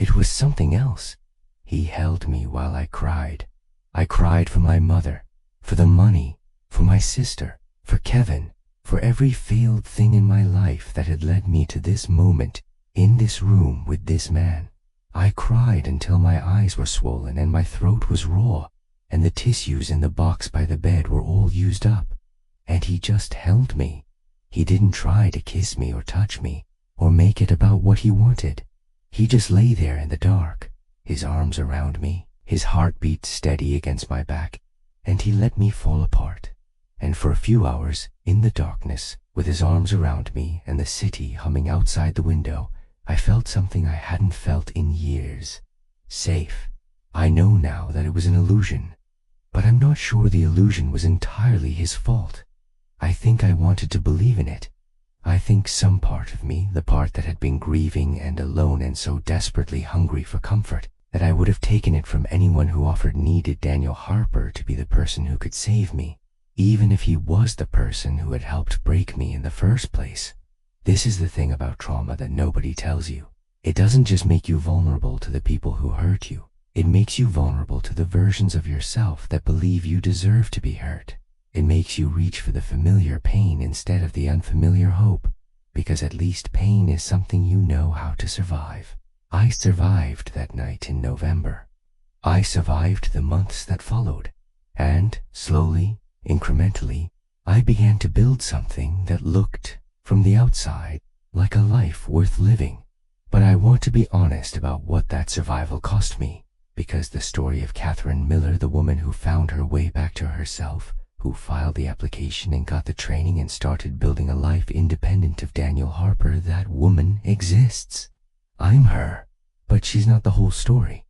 It was something else. He held me while I cried. I cried for my mother, for the money, for my sister, for Kevin, for every failed thing in my life that had led me to this moment, in this room with this man. I cried until my eyes were swollen and my throat was raw, and the tissues in the box by the bed were all used up. And he just held me. He didn't try to kiss me or touch me, or make it about what he wanted. He just lay there in the dark, his arms around me, his heartbeat steady against my back, and he let me fall apart. And for a few hours, in the darkness, with his arms around me and the city humming outside the window, I felt something I hadn't felt in years. Safe. I know now that it was an illusion, but I'm not sure the illusion was entirely his fault. I think I wanted to believe in it. I think some part of me, the part that had been grieving and alone and so desperately hungry for comfort, that I would have taken it from anyone who offered, needed Daniel Harper to be the person who could save me, even if he was the person who had helped break me in the first place. This is the thing about trauma that nobody tells you. It doesn't just make you vulnerable to the people who hurt you. It makes you vulnerable to the versions of yourself that believe you deserve to be hurt. It makes you reach for the familiar pain instead of the unfamiliar hope, because at least pain is something you know how to survive. I survived that night in November. I survived the months that followed, and slowly, incrementally, I began to build something that looked, from the outside, like a life worth living. But I want to be honest about what that survival cost me, because the story of Catherine Miller, the woman who found her way back to herself, who filed the application and got the training and started building a life independent of Daniel Harper, that woman exists. I'm her, but she's not the whole story.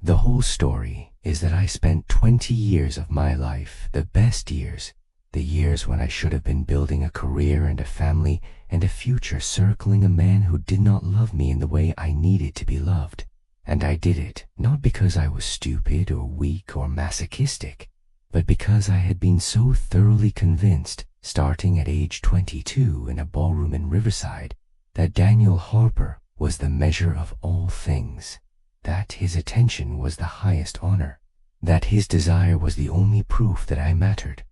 The whole story is that I spent 20 years of my life, the best years, the years when I should have been building a career and a family and a future, circling a man who did not love me in the way I needed to be loved. And I did it not because I was stupid or weak or masochistic, but because I had been so thoroughly convinced, starting at age 22 in a ballroom in Riverside, that Daniel Harper was the measure of all things, that his attention was the highest honor, that his desire was the only proof that I mattered.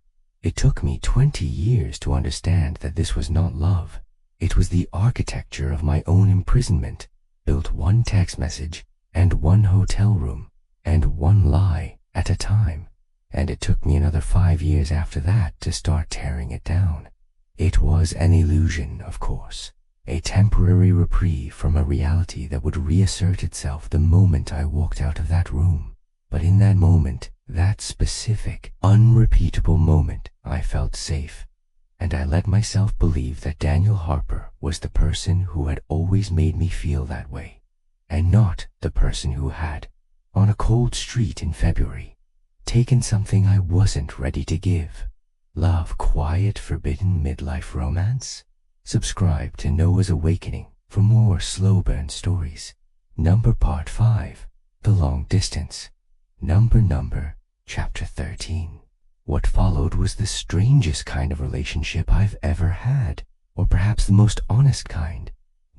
It took me 20 years to understand that this was not love. It was the architecture of my own imprisonment, built one text message and one hotel room and one lie at a time. And it took me another 5 years after that to start tearing it down. It was an illusion, of course, a temporary reprieve from a reality that would reassert itself the moment I walked out of that room. But in that moment, that specific, unrepeatable moment, I felt safe, and I let myself believe that Daniel Harper was the person who had always made me feel that way, and not the person who had, on a cold street in February, taken something I wasn't ready to give. Love quiet, forbidden midlife romance? Subscribe to Noah's Awakening for more slow burn stories. Number Part 5, The Long Distance. Number, Chapter 13. What followed was the strangest kind of relationship I've ever had, or perhaps the most honest kind.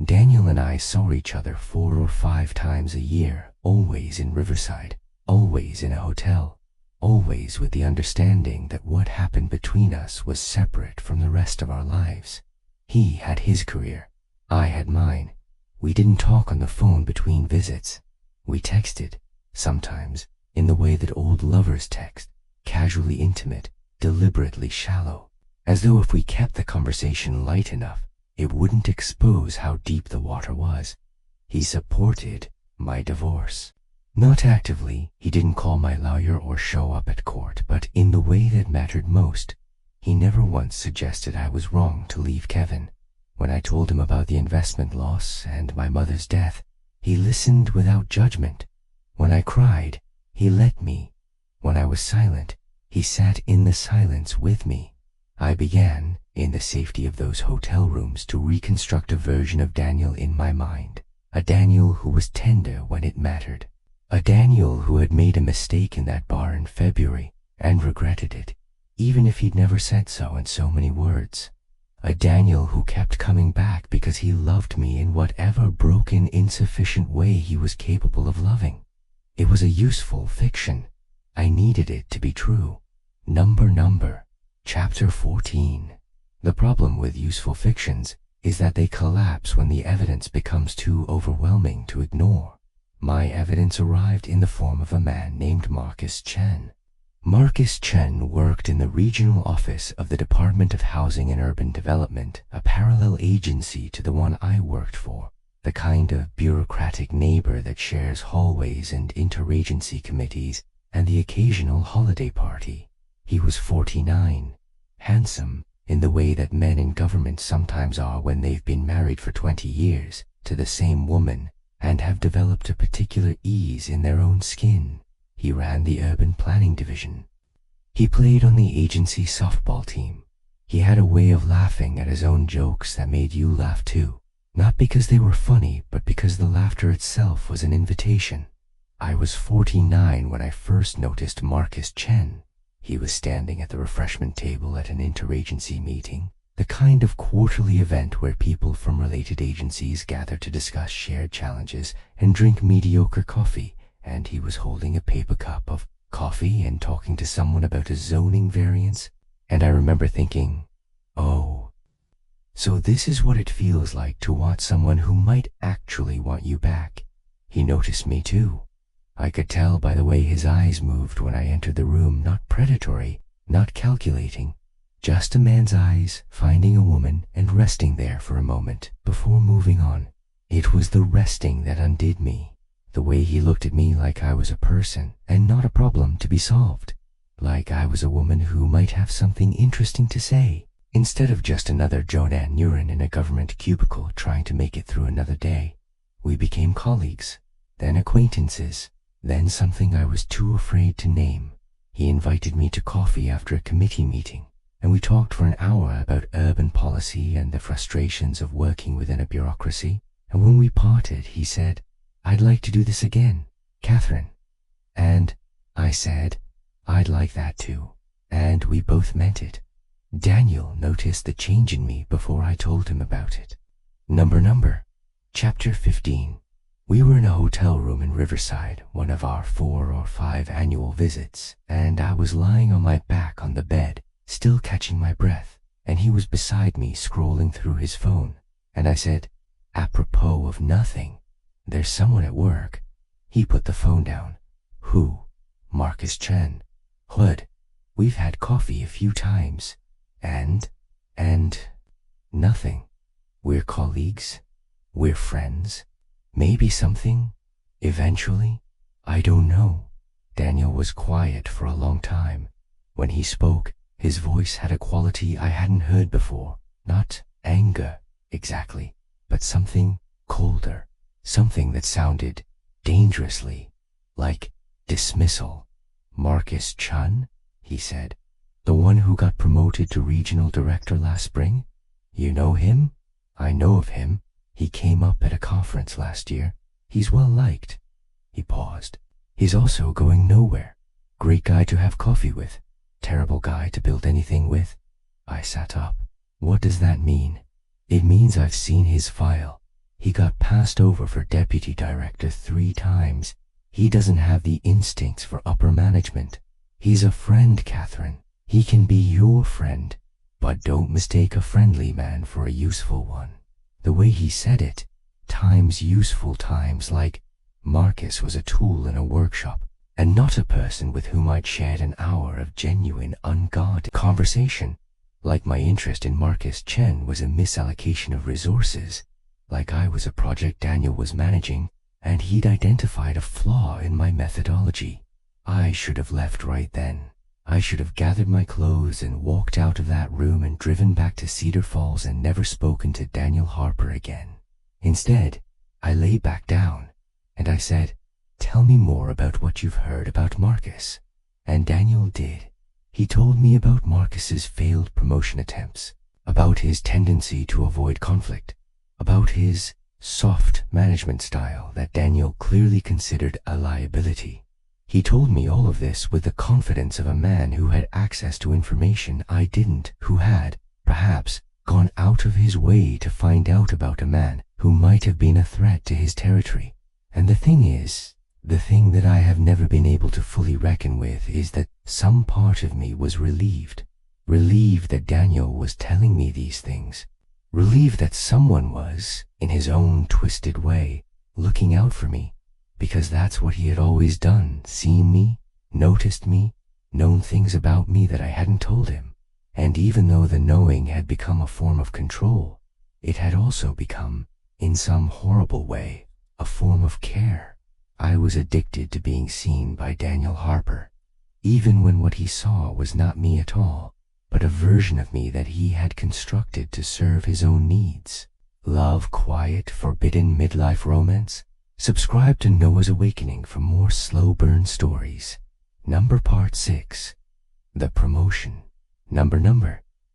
Daniel and I saw each other 4 or 5 times a year, always in Riverside, always in a hotel, always with the understanding that what happened between us was separate from the rest of our lives. He had his career, I had mine. We didn't talk on the phone between visits. We texted, sometimes, in the way that old lovers text, casually intimate, deliberately shallow, as though if we kept the conversation light enough, it wouldn't expose how deep the water was. He supported my divorce. Not actively, he didn't call my lawyer or show up at court, but in the way that mattered most. He never once suggested I was wrong to leave Kevin. When I told him about the investment loss and my mother's death, he listened without judgment. When I cried, he let me. When I was silent, he sat in the silence with me. I began, in the safety of those hotel rooms, to reconstruct a version of Daniel in my mind. A Daniel who was tender when it mattered. A Daniel who had made a mistake in that bar in February and regretted it, even if he'd never said so in so many words. A Daniel who kept coming back because he loved me in whatever broken, insufficient way he was capable of loving. It was a useful fiction. I needed it to be true. Number, Chapter 14. The problem with useful fictions is that they collapse when the evidence becomes too overwhelming to ignore. My evidence arrived in the form of a man named Marcus Chen. Marcus Chen worked in the regional office of the Department of Housing and Urban Development, a parallel agency to the one I worked for, the kind of bureaucratic neighbor that shares hallways and interagency committees and the occasional holiday party. He was 49, handsome in the way that men in government sometimes are when they've been married for 20 years to the same woman and have developed a particular ease in their own skin. He ran the urban planning division. He played on the agency softball team. He had a way of laughing at his own jokes that made you laugh too, not because they were funny, but because the laughter itself was an invitation. I was 49 when I first noticed Marcus Chen. He was standing at the refreshment table at an interagency meeting, the kind of quarterly event where people from related agencies gather to discuss shared challenges and drink mediocre coffee, and he was holding a paper cup of coffee and talking to someone about a zoning variance, and I remember thinking, oh, so this is what it feels like to want someone who might actually want you back. He noticed me too. I could tell by the way his eyes moved when I entered the room, not predatory, not calculating, just a man's eyes finding a woman and resting there for a moment before moving on. It was the resting that undid me, the way he looked at me like I was a person and not a problem to be solved, like I was a woman who might have something interesting to say, instead of just another Jonan Nurin in a government cubicle trying to make it through another day. We became colleagues, then acquaintances, then something I was too afraid to name. He invited me to coffee after a committee meeting, and we talked for an hour about urban policy and the frustrations of working within a bureaucracy, and when we parted, he said, "I'd like to do this again, Catherine." And I said, "I'd like that too," and we both meant it. Daniel noticed the change in me before I told him about it. Number, Chapter 15. We were in a hotel room in Riverside, one of our 4 or 5 annual visits, and I was lying on my back on the bed, still catching my breath, and he was beside me scrolling through his phone, and I said, apropos of nothing, "There's someone at work." He put the phone down. "Who?" "Marcus Chen." "Hood. We've had coffee a few times." And nothing. We're colleagues. We're friends. Maybe something, eventually. I don't know. Daniel was quiet for a long time. When he spoke, his voice had a quality I hadn't heard before. Not anger, exactly, but something colder. Something that sounded dangerously like dismissal. "Marcus Chen," he said. "The one who got promoted to regional director last spring? You know him?" "I know of him. He came up at a conference last year. He's well liked." He paused. "He's also going nowhere. Great guy to have coffee with. Terrible guy to build anything with." I sat up. "What does that mean?" "It means I've seen his file. He got passed over for deputy director 3 times. He doesn't have the instincts for upper management. He's a friend, Catherine. He can be your friend, but don't mistake a friendly man for a useful one." The way he said it, times useful times, like Marcus was a tool in a workshop, and not a person with whom I'd shared an hour of genuine, unguarded conversation. Like my interest in Marcus Chen was a misallocation of resources, like I was a project Daniel was managing, and he'd identified a flaw in my methodology. I should have left right then. I should have gathered my clothes and walked out of that room and driven back to Cedar Falls and never spoken to Daniel Harper again. Instead, I lay back down, and I said, "Tell me more about what you've heard about Marcus." And Daniel did. He told me about Marcus's failed promotion attempts, about his tendency to avoid conflict, about his soft management style that Daniel clearly considered a liability. He told me all of this with the confidence of a man who had access to information I didn't, who had, perhaps, gone out of his way to find out about a man who might have been a threat to his territory. And the thing is, the thing that I have never been able to fully reckon with is that some part of me was relieved. Relieved that Daniel was telling me these things. Relieved that someone was, in his own twisted way, looking out for me, because that's what he had always done, seen me, noticed me, known things about me that I hadn't told him. And even though the knowing had become a form of control, it had also become, in some horrible way, a form of care. I was addicted to being seen by Daniel Harper, even when what he saw was not me at all, but a version of me that he had constructed to serve his own needs. Love quiet, forbidden midlife romance? Subscribe to Noah's Awakening for more slow burn stories. Part 6. The Promotion.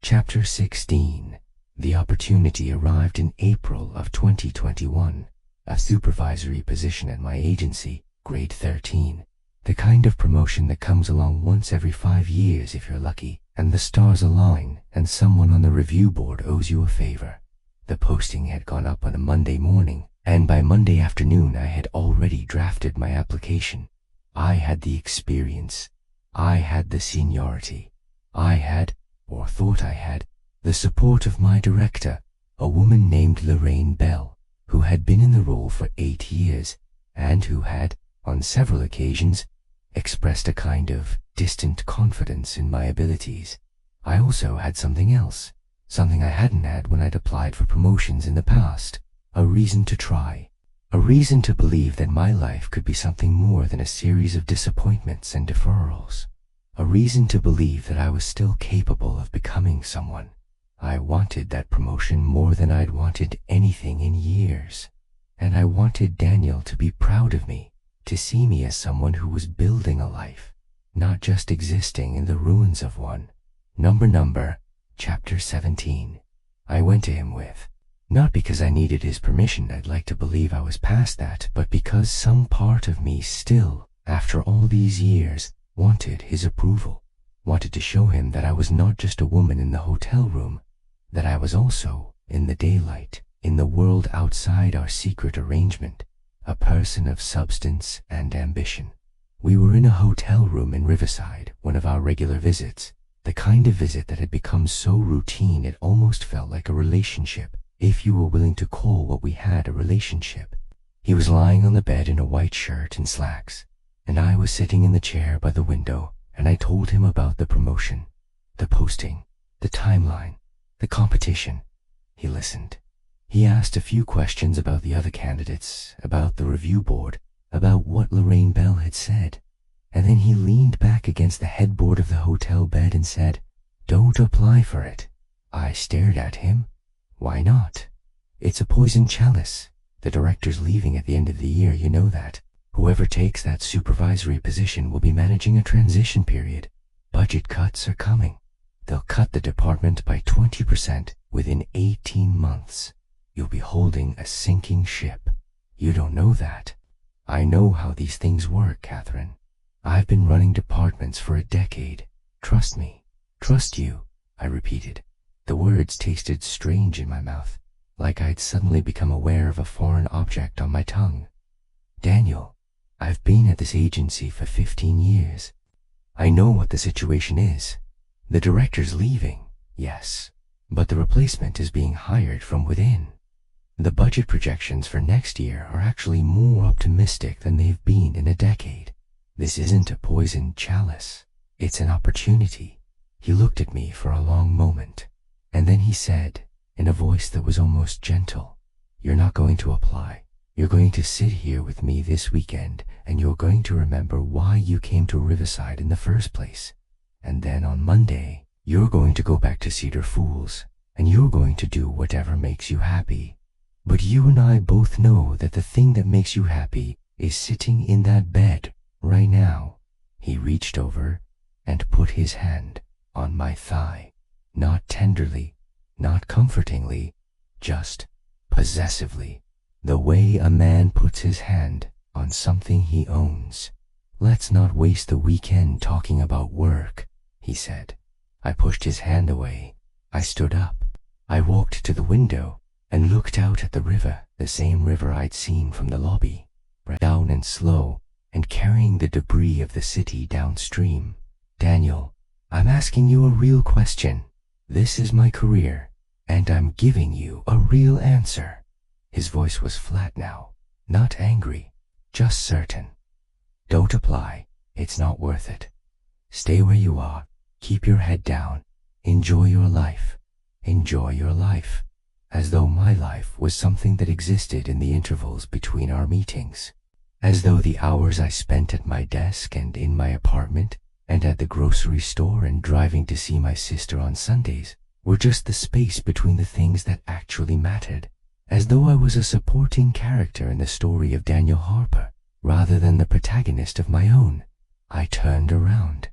Chapter 16. The opportunity arrived in April of 2021. A supervisory position at my agency, grade 13. The kind of promotion that comes along once every 5 years if you're lucky, and the stars align and someone on the review board owes you a favor. The posting had gone up on a Monday morning, and by Monday afternoon I had already drafted my application. I had the experience. I had the seniority. I had, or thought I had, the support of my director, a woman named Lorraine Bell, who had been in the role for 8 years, and who had, on several occasions, expressed a kind of distant confidence in my abilities. I also had something else, something I hadn't had when I'd applied for promotions in the past, a reason to try, a reason to believe that my life could be something more than a series of disappointments and deferrals, a reason to believe that I was still capable of becoming someone. I wanted that promotion more than I'd wanted anything in years, and I wanted Daniel to be proud of me, to see me as someone who was building a life, not just existing in the ruins of one. Chapter 17. I went to him with, not because I needed his permission, I'd like to believe I was past that, but because some part of me still, after all these years, wanted his approval, wanted to show him that I was not just a woman in the hotel room, that I was also, in the daylight, in the world outside our secret arrangement, a person of substance and ambition. We were in a hotel room in Riverside, one of our regular visits, the kind of visit that had become so routine it almost felt like a relationship, if you were willing to call what we had a relationship. He was lying on the bed in a white shirt and slacks, and I was sitting in the chair by the window, and I told him about the promotion, the posting, the timeline, the competition. He listened. He asked a few questions about the other candidates, about the review board, about what Lorraine Bell had said, and then he leaned back against the headboard of the hotel bed and said, "Don't apply for it." I stared at him. Why not? It's a poison chalice. The director's leaving at the end of the year, you know that. Whoever takes that supervisory position will be managing a transition period. Budget cuts are coming. They'll cut the department by 20% within 18 months. You'll be holding a sinking ship. You don't know that. I know how these things work, Catherine. I've been running departments for a decade. Trust me. Trust you, I repeated. The words tasted strange in my mouth, like I'd suddenly become aware of a foreign object on my tongue. Daniel, I've been at this agency for 15 years. I know what the situation is. The director's leaving, yes, but the replacement is being hired from within. The budget projections for next year are actually more optimistic than they've been in a decade. This isn't a poisoned chalice. It's an opportunity. He looked at me for a long moment, and then he said, in a voice that was almost gentle, "You're not going to apply. You're going to sit here with me this weekend, and you're going to remember why you came to Riverside in the first place. And then on Monday, you're going to go back to Cedar Falls, and you're going to do whatever makes you happy. But you and I both know that the thing that makes you happy is sitting in that bed right now." He reached over and put his hand on my thigh, not tenderly, not comfortingly, just possessively, the way a man puts his hand on something he owns. "Let's not waste the weekend talking about work," he said. I pushed his hand away. I stood up. I walked to the window and looked out at the river, the same river I'd seen from the lobby, down and slow and carrying the debris of the city downstream. Daniel, I'm asking you a real question. This is my career, and I'm giving you a real answer. His voice was flat now, not angry, just certain. Don't apply. It's not worth it. Stay where you are. Keep your head down. Enjoy your life. Enjoy your life. As though my life was something that existed in the intervals between our meetings. As though the hours I spent at my desk and in my apartment and at the grocery store and driving to see my sister on Sundays were just the space between the things that actually mattered. As though I was a supporting character in the story of Daniel Harper, rather than the protagonist of my own. I turned around.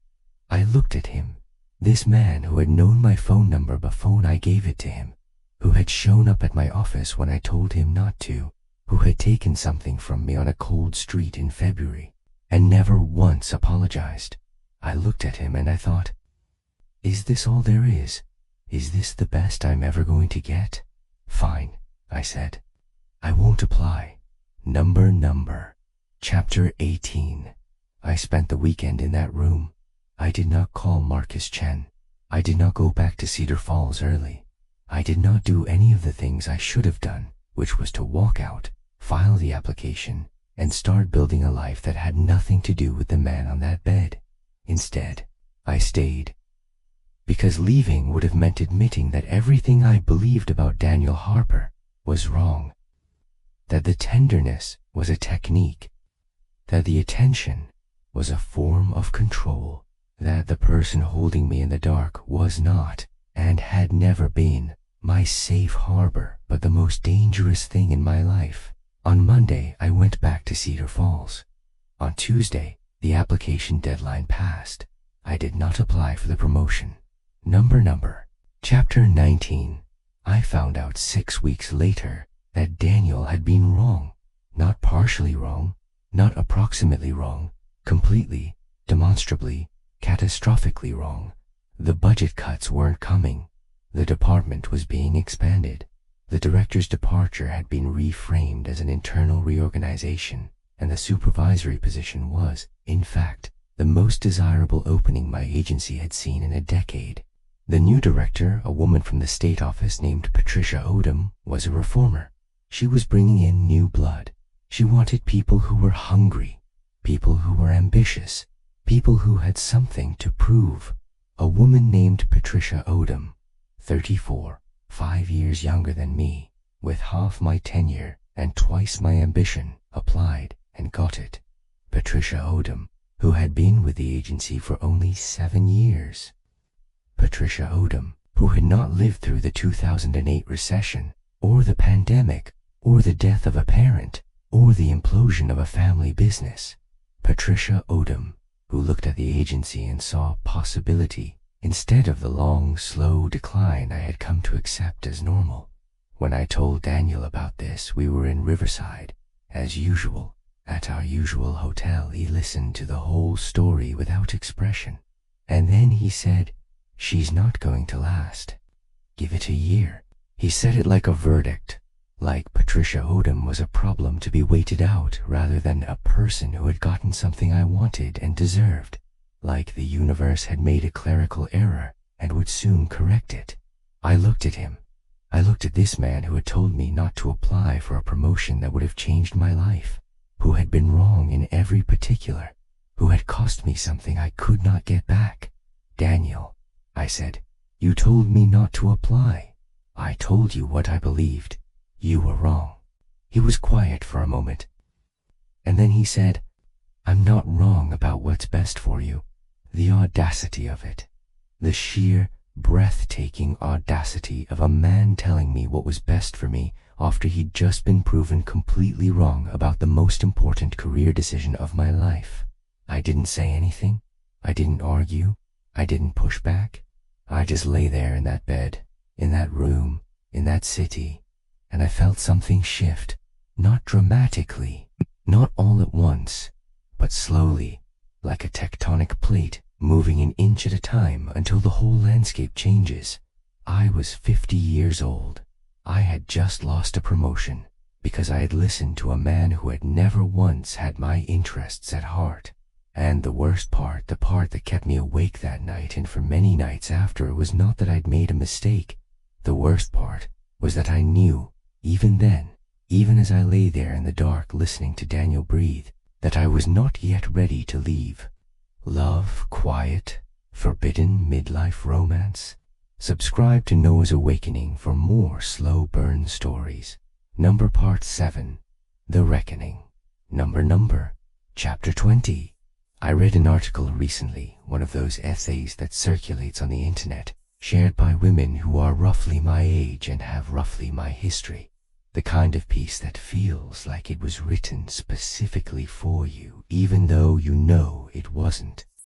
I looked at him, this man who had known my phone number before I gave it to him, who had shown up at my office when I told him not to, who had taken something from me on a cold street in February, and never once apologized. I looked at him and I thought, is this all there is? Is this the best I'm ever going to get? Fine, I said. I won't apply. Number. Chapter 18. I spent the weekend in that room. I did not call Marcus Chen. I did not go back to Cedar Falls early. I did not do any of the things I should have done, which was to walk out, file the application, and start building a life that had nothing to do with the man on that bed. Instead, I stayed. Because leaving would have meant admitting that everything I believed about Daniel Harper was wrong. That the tenderness was a technique. That the attention was a form of control. That the person holding me in the dark was not, and had never been, my safe harbor, but the most dangerous thing in my life. On Monday, I went back to Cedar Falls. On Tuesday, the application deadline passed. I did not apply for the promotion. Number. Chapter 19. I found out 6 weeks later that Daniel had been wrong. Not partially wrong, not approximately wrong, completely, demonstrably, catastrophically wrong. The budget cuts weren't coming. The department was being expanded. The director's departure had been reframed as an internal reorganization, and the supervisory position was, in fact, the most desirable opening my agency had seen in a decade. The new director, a woman from the state office named Patricia Odom, was a reformer. She was bringing in new blood. She wanted people who were hungry, people who were ambitious, people who had something to prove. A woman named Patricia Odom, 34, 5 years younger than me, with half my tenure and twice my ambition, applied and got it. Patricia Odom, who had been with the agency for only 7 years. Patricia Odom, who had not lived through the 2008 recession, or the pandemic, or the death of a parent, or the implosion of a family business. Patricia Odom, who looked at the agency and saw possibility instead of the long, slow decline I had come to accept as normal. When I told Daniel about this, we were in Riverside, as usual. At our usual hotel, he listened to the whole story without expression. And then he said, "She's not going to last. Give it a year." He said it like a verdict, like Patricia Odom was a problem to be waited out rather than a person who had gotten something I wanted and deserved, like the universe had made a clerical error and would soon correct it. I looked at him. I looked at this man who had told me not to apply for a promotion that would have changed my life, who had been wrong in every particular, who had cost me something I could not get back. "Daniel," I said, "you told me not to apply. I told you what I believed. You were wrong." He was quiet for a moment. And then he said, "I'm not wrong about what's best for you." The audacity of it. The sheer, breathtaking audacity of a man telling me what was best for me after he'd just been proven completely wrong about the most important career decision of my life. I didn't say anything. I didn't argue. I didn't push back. I just lay there in that bed, in that room, in that city, and I felt something shift, not dramatically, not all at once, but slowly, like a tectonic plate moving an inch at a time until the whole landscape changes. I was 50 years old. I had just lost a promotion because I had listened to a man who had never once had my interests at heart. And the worst part, the part that kept me awake that night and for many nights after, was not that I'd made a mistake. The worst part was that I knew, even then, even as I lay there in the dark listening to Daniel breathe, that I was not yet ready to leave. Love, quiet, forbidden midlife romance. Subscribe to Noah's Awakening for more slow burn stories. Part 7, The Reckoning. Chapter 20. I read an article recently, one of those essays that circulates on the internet, shared by women who are roughly my age and have roughly my history. The kind of piece that feels like it was written specifically for you, even though you know it wasn't.